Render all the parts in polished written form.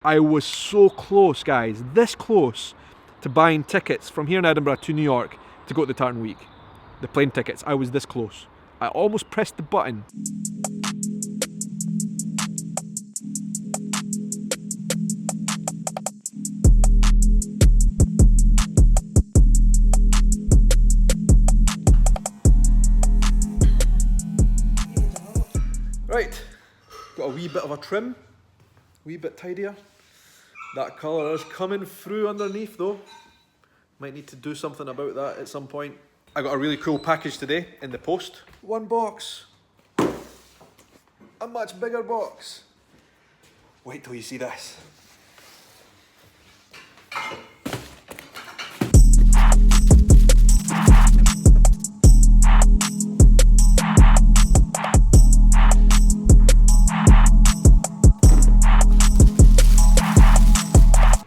I was so close, guys, this close to buying tickets from here in Edinburgh to New York to go to the Tartan Week. The plane tickets, I was this close. I almost pressed the button. Right, got a wee bit of a trim, wee bit tidier. That colour is coming through underneath though. Might need to do something about that at some point. I got a really cool package today in the post. One box. A much bigger box. Wait till you see this.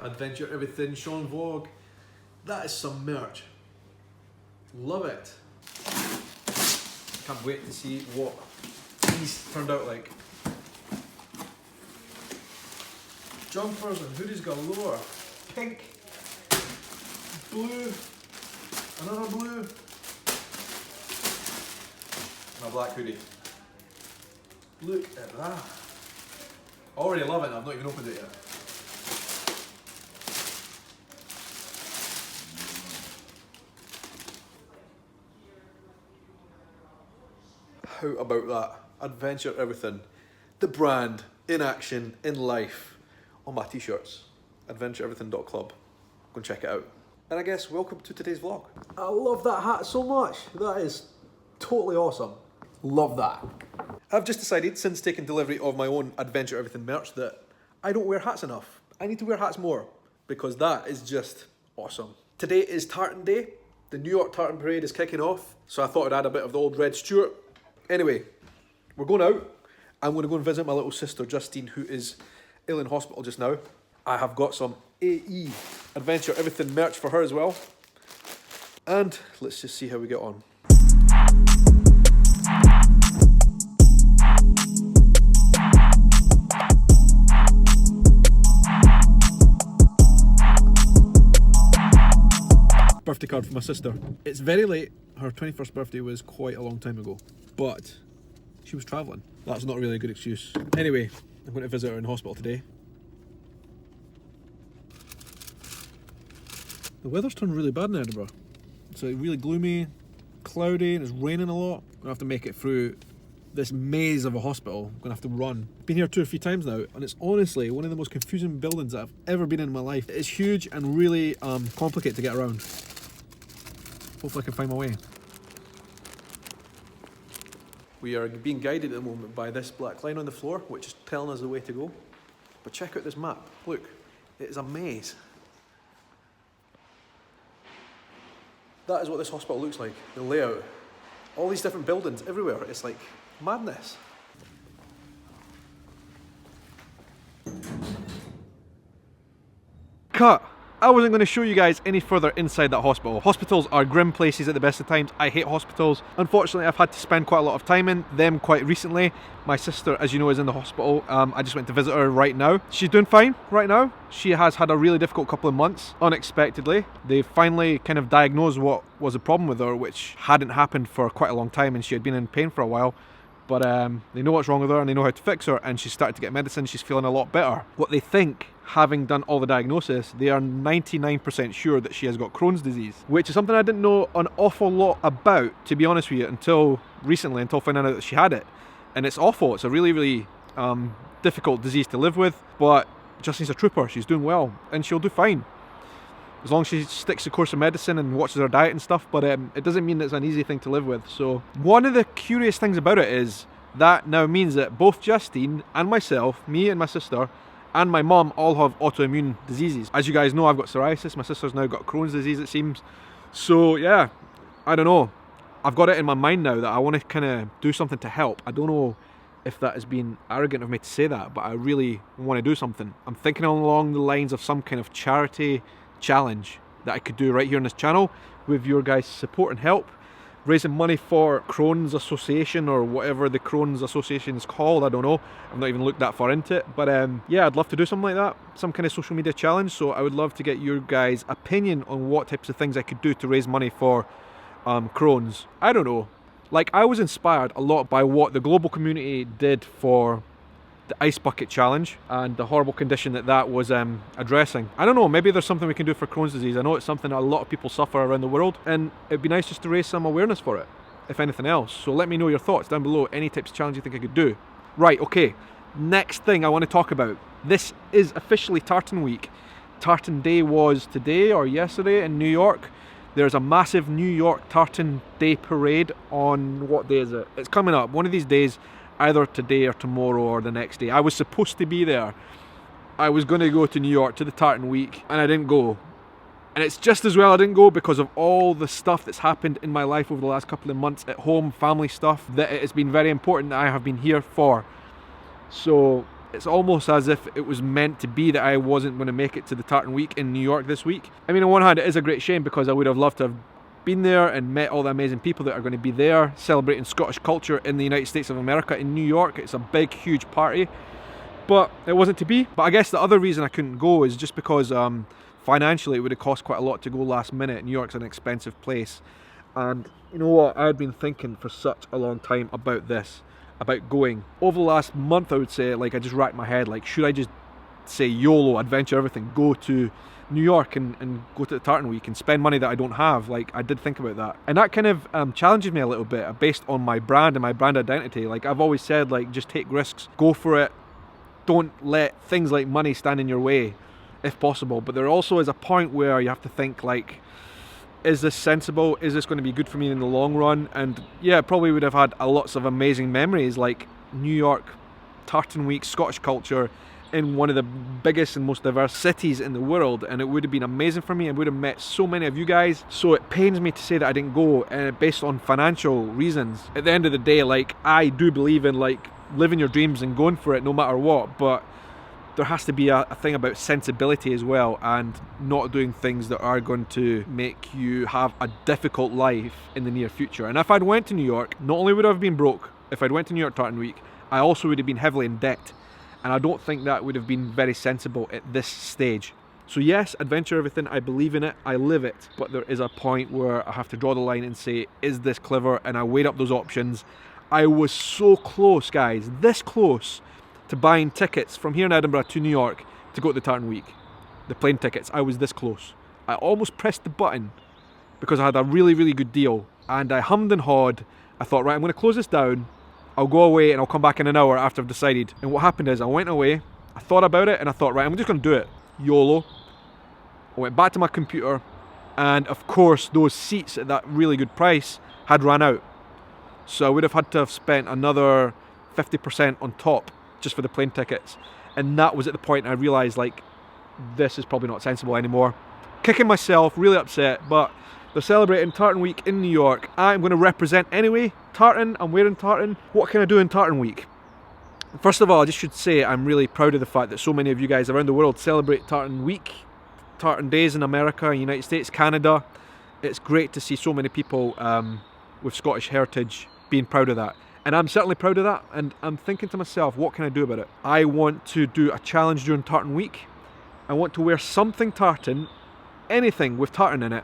Adventure Everything Shaun vlog. That is some merch. Love it. Can't wait to see what these turned out like. Jumpers and hoodies galore. Pink, blue, another blue, and a black hoodie. Look at that. Already love it and I've not even opened it yet. How about that? Adventure Everything. The brand in action, in life, on my t-shirts. AdventureEverything.club. Go and check it out. And I guess welcome to today's vlog. I love that hat so much. That is totally awesome. Love that. I've just decided since taking delivery of my own Adventure Everything merch that I don't wear hats enough. I need to wear hats more because that is just awesome. Today is Tartan Day. The New York Tartan Parade is kicking off. So I thought I'd add a bit of the old Red Stuart. Anyway, we're going out. I'm going to go and visit my little sister Justine, who is ill in hospital just now. I have got some AE Adventure Everything merch for her as well. And let's just see how we get on. Birthday card for my sister. It's very late. Her 21st birthday was quite a long time ago, but she was travelling. That's not really a good excuse. Anyway, I'm going to visit her in hospital today. The weather's turned really bad in Edinburgh. It's like really gloomy, cloudy, and it's raining a lot. I'm going to have to make it through this maze of a hospital. I'm going to have to run. Been here 2 or 3 times now, and it's honestly one of the most confusing buildings that I've ever been in my life. It's huge and really complicated to get around. Hopefully I can find my way. We are being guided at the moment by this black line on the floor, which is telling us the way to go. But check out this map. Look, it is a maze. That is what this hospital looks like, the layout. All these different buildings everywhere. It's like madness. Cut! I wasn't going to show you guys any further inside that hospital. Hospitals are grim places at the best of times. I hate hospitals. Unfortunately, I've had to spend quite a lot of time in them quite recently. My sister, as you know, is in the hospital. I just went to visit her right now. She's doing fine right now. She has had a really difficult couple of months, unexpectedly. They finally kind of diagnosed what was the problem with her, which hadn't happened for quite a long time, and she had been in pain for a while. But they know what's wrong with her and they know how to fix her, and she's started to get medicine. She's feeling a lot better. What they think, having done all the diagnosis, they are 99% sure that she has got Crohn's disease, which is something I didn't know an awful lot about, to be honest with you, until recently, until finding out that she had it. And it's awful. It's a really, really difficult disease to live with, but Justine's a trooper. She's doing well and she'll do fine. As long as she sticks to the course of medicine and watches her diet and stuff, but it doesn't mean it's an easy thing to live with. So one of the curious things about it is that now means that both Justine and myself, me and my sister, and my mum all have autoimmune diseases. As you guys know, I've got psoriasis. My sister's now got Crohn's disease, it seems. So yeah, I don't know. I've got it in my mind now that I want to kind of do something to help. I don't know if that is being arrogant of me to say that, but I really want to do something. I'm thinking along the lines of some kind of charity challenge that I could do right here on this channel with your guys' support and help. raising money for Crohn's Association or whatever the Crohn's Association is called. I don't know. I've not even looked that far into it. But yeah, I'd love to do something like that. Some kind of social media challenge. So I would love to get your guys' opinion on what types of things I could do to raise money for Crohn's. I don't know. Like, I was inspired a lot by what the global community did for the ice bucket challenge and the horrible condition that was addressing. I don't know, maybe there's something we can do for Crohn's disease. I know it's something a lot of people suffer around the world, and it'd be nice just to raise some awareness for it, if anything else. So let me know your thoughts down below, any types of challenge you think I could do. Right, okay, next thing I want to talk about. This is officially Tartan week. Tartan Day was today or yesterday in New York. There's a massive New York Tartan Day parade on, what day is it? It's coming up, one of these days, either today or tomorrow or the next day. I was supposed to be there. I was going to go to New York to the Tartan week and I didn't go. And it's just as well I didn't go because of all the stuff that's happened in my life over the last couple of months at home, family stuff, that it has been very important that I have been here for. So it's almost as if it was meant to be that I wasn't going to make it to the Tartan week in New York this week. I mean, on one hand, it is a great shame because I would have loved to have been there and met all the amazing people that are going to be there celebrating Scottish culture in the United States of America in New York. It's a big, huge party, but it wasn't to be. But I guess the other reason I couldn't go is just because financially it would have cost quite a lot to go last minute. New York's an expensive place, and you know what, I had been thinking for such a long time about this, about going. Over the last month, I would say, like, I just racked my head, like, should I just say YOLO, adventure everything, go to New York and go to the Tartan week and spend money that I don't have? Like, I did think about that, and that kind of challenges me a little bit based on my brand and my brand identity. Like, I've always said, like, just take risks, go for it, don't let things like money stand in your way if possible. But there also is a point where you have to think, like, is this sensible? Is this going to be good for me in the long run? And yeah, probably would have had lots of amazing memories, like New York Tartan week, Scottish culture, in one of the biggest and most diverse cities in the world, and it would have been amazing for me. I would have met so many of you guys. So it pains me to say that I didn't go based on financial reasons. At the end of the day, like, I do believe in, like, living your dreams and going for it no matter what, but there has to be a thing about sensibility as well, and not doing things that are going to make you have a difficult life in the near future. And if I'd went to New York, not only would I have been broke, if I'd went to New York Tartan week, I also would have been heavily in debt. And I don't think that would have been very sensible at this stage. So yes, adventure everything, I believe in it, I live it, but there is a point where I have to draw the line and say, is this clever? And I weighed up those options. I was so close, guys, this close to buying tickets from here in Edinburgh to New York to go to the Tartan week. The plane tickets, I was this close. I almost pressed the button because I had a really, really good deal, and I hummed and hawed. I thought, right, I'm going to close this down, I'll go away and I'll come back in an hour after I've decided. And what happened is I went away, I thought about it, and I thought, right, I'm just going to do it. YOLO. I went back to my computer, and of course those seats at that really good price had ran out. So I would have had to have spent another 50% on top just for the plane tickets. And that was at the point I realised, like, this is probably not sensible anymore. Kicking myself, really upset, but they're celebrating Tartan week in New York. I'm going to represent anyway. Tartan, I'm wearing tartan. What can I do in Tartan week? First of all, I just should say I'm really proud of the fact that so many of you guys around the world celebrate Tartan week, Tartan days in America, United States, Canada. It's great to see so many people with Scottish heritage being proud of that. And I'm certainly proud of that, and I'm thinking to myself, what can I do about it? I want to do a challenge during Tartan week. I want to wear something tartan, anything with tartan in it,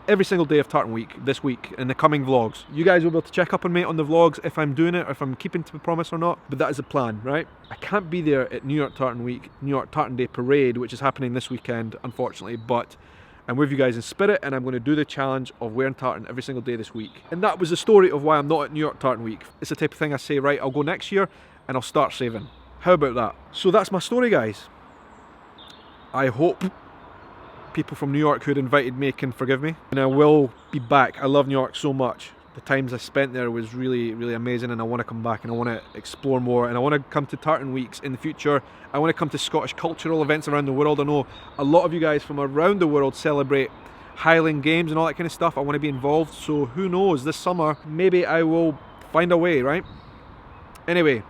every single day of Tartan week this week in the coming vlogs. You guys will be able to check up on me on the vlogs if I'm doing it, or if I'm keeping to the promise or not, but that is the plan, right? I can't be there at New York Tartan week, New York Tartan Day parade, which is happening this weekend, unfortunately, but I'm with you guys in spirit, and I'm going to do the challenge of wearing tartan every single day this week. And that was the story of why I'm not at New York Tartan week. It's the type of thing I say, right, I'll go next year and I'll start saving. How about that? So that's my story, guys. I hope people from New York who had invited me can forgive me, and I will be back. I love New York so much. The times I spent there was really, really amazing, and I want to come back and I want to explore more, and I want to come to Tartan weeks in the future. I want to come to Scottish cultural events around the world. I know a lot of you guys from around the world celebrate Highland Games and all that kind of stuff. I want to be involved, so who knows, this summer maybe I will find a way, right? Anyway,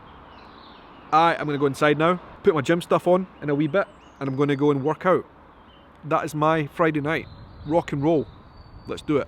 I'm going to go inside now, put my gym stuff on in a wee bit, and I'm going to go and work out. That is my Friday night. Rock and roll. Let's do it.